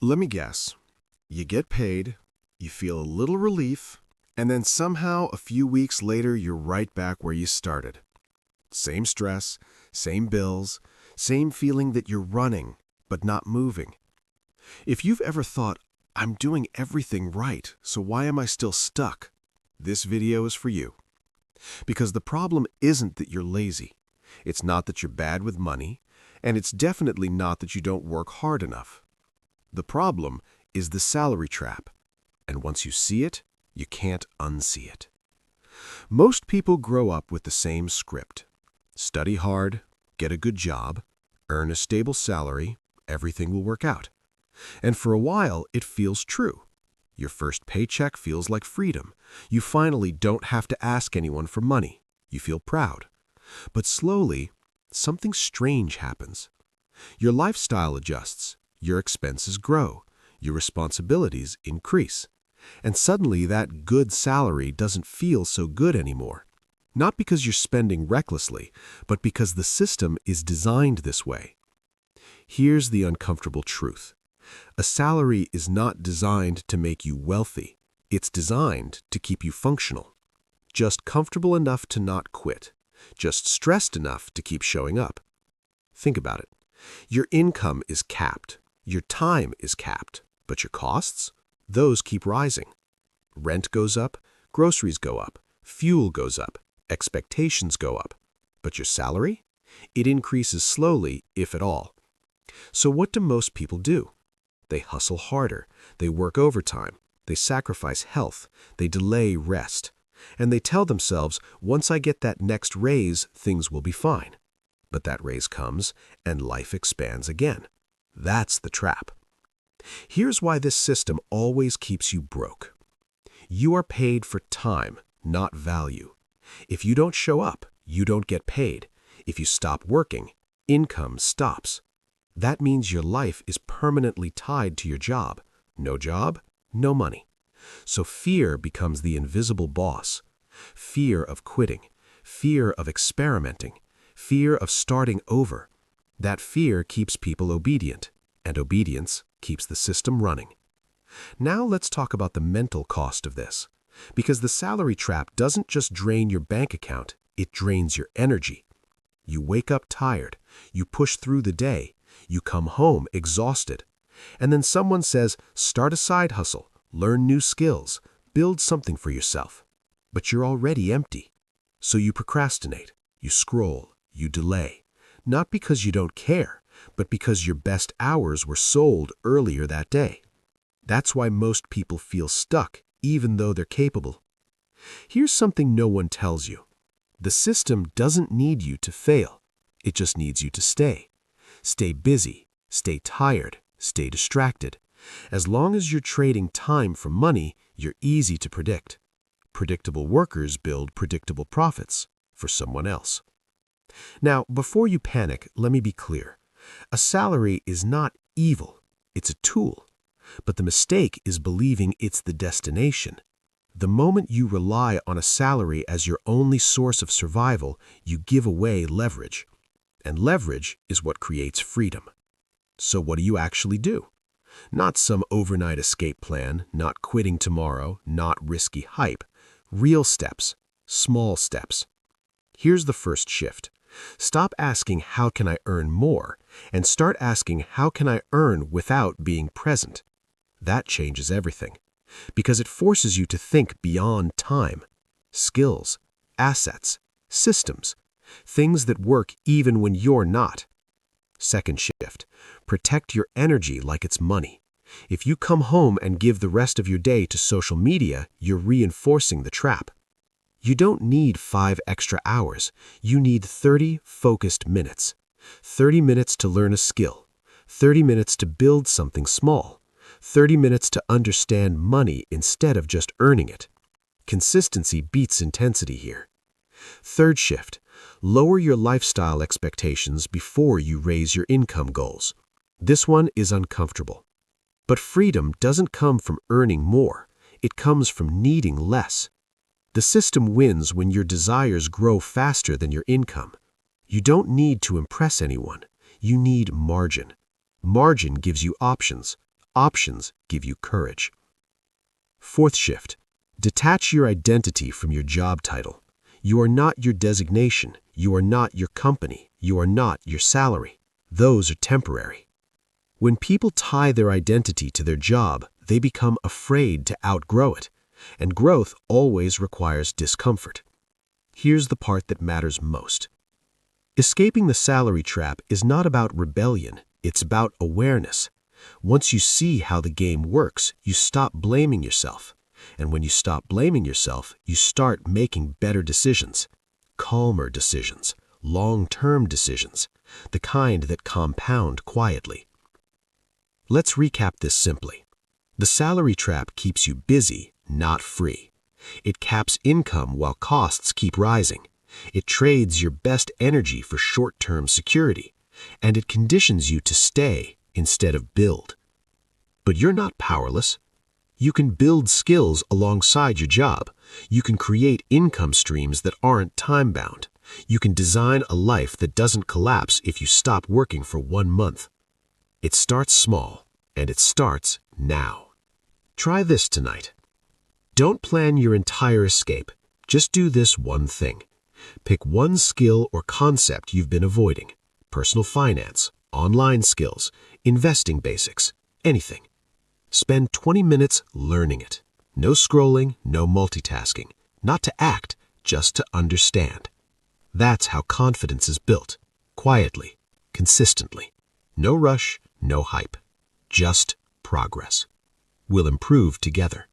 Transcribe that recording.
Let me guess. You get paid, you feel a little relief, and then somehow a few weeks later you're right back where you started. Same stress, same bills, same feeling that you're running, but not moving. If you've ever thought, I'm doing everything right, so why am I still stuck? This video is for you. Because the problem isn't that you're lazy. It's not that you're bad with money, and it's definitely not that you don't work hard enough. The problem is the salary trap, and once you see it, you can't unsee it. Most people grow up with the same script. Study hard, get a good job, earn a stable salary, everything will work out. And for a while, it feels true. Your first paycheck feels like freedom. You finally don't have to ask anyone for money. You feel proud. But slowly, something strange happens. Your lifestyle adjusts, your expenses grow, your responsibilities increase. And suddenly that good salary doesn't feel so good anymore. Not because you're spending recklessly, but because the system is designed this way. Here's the uncomfortable truth. A salary is not designed to make you wealthy. It's designed to keep you functional. Just comfortable enough to not quit. Just stressed enough to keep showing up. Think about it. Your income is capped. Your time is capped. But your costs? Those keep rising. Rent goes up, groceries go up, fuel goes up, expectations go up. But your salary? It increases slowly, if at all. So what do most people do? They hustle harder, they work overtime, they sacrifice health, they delay rest. And they tell themselves, once I get that next raise, things will be fine. But that raise comes, and life expands again. That's the trap. Here's why this system always keeps you broke. You are paid for time, not value. If you don't show up, you don't get paid. If you stop working, income stops. That means your life is permanently tied to your job. No job, no money. So fear becomes the invisible boss. Fear of quitting, fear of experimenting, fear of starting over. That fear keeps people obedient, and obedience keeps the system running. Now let's talk about the mental cost of this. Because the salary trap doesn't just drain your bank account, it drains your energy. You wake up tired, you push through the day, you come home exhausted. And then someone says, start a side hustle, learn new skills, build something for yourself. But you're already empty. So you procrastinate, you scroll, you delay. Not because you don't care, but because your best hours were sold earlier that day. That's why most people feel stuck, even though they're capable. Here's something no one tells you. The system doesn't need you to fail. It just needs you to stay. Stay busy, stay tired, stay distracted. As long as you're trading time for money, you're easy to predict. Predictable workers build predictable profits for someone else. Now, before you panic, let me be clear. A salary is not evil. It's a tool. But the mistake is believing it's the destination. The moment you rely on a salary as your only source of survival, you give away leverage. And leverage is what creates freedom. So what do you actually do? Not some overnight escape plan, not quitting tomorrow, not risky hype. Real steps, small steps. Here's the first shift. Stop asking, how can I earn more? And start asking, how can I earn without being present? That changes everything. Because it forces you to think beyond time. Skills, assets, systems. Things that work even when you're not. Second shift. Protect your energy like it's money. If you come home and give the rest of your day to social media, you're reinforcing the trap. You don't need 5 extra hours. You need 30 focused minutes. 30 minutes to learn a skill. 30 minutes to build something small. 30 minutes to understand money instead of just earning it. Consistency beats intensity here. Third shift. Lower your lifestyle expectations before you raise your income goals. This one is uncomfortable. But freedom doesn't come from earning more. It comes from needing less. The system wins when your desires grow faster than your income. You don't need to impress anyone. You need margin. Margin gives you options. Options give you courage. Fourth shift. Detach your identity from your job title. You are not your designation. You are not your company. You are not your salary. Those are temporary. When people tie their identity to their job, they become afraid to outgrow it, and growth always requires discomfort. Here's the part that matters most. Escaping the salary trap is not about rebellion, it's about awareness. Once you see how the game works, you stop blaming yourself. And when you stop blaming yourself, you start making better decisions, calmer decisions, long-term decisions, the kind that compound quietly. Let's recap this simply. The salary trap keeps you busy, not free. It caps income while costs keep rising. It trades your best energy for short-term security, and it conditions you to stay instead of build. But you're not powerless. You can build skills alongside your job. You can create income streams that aren't time-bound. You can design a life that doesn't collapse if you stop working for 1 month. It starts small, and it starts now. Try this tonight. Don't plan your entire escape. Just do this one thing. Pick one skill or concept you've been avoiding. Personal finance, online skills, investing basics, anything. Spend 20 minutes learning it. No scrolling, no multitasking. Not to act, just to understand. That's how confidence is built. Quietly, consistently. No rush, no hype. Just progress. We'll improve together.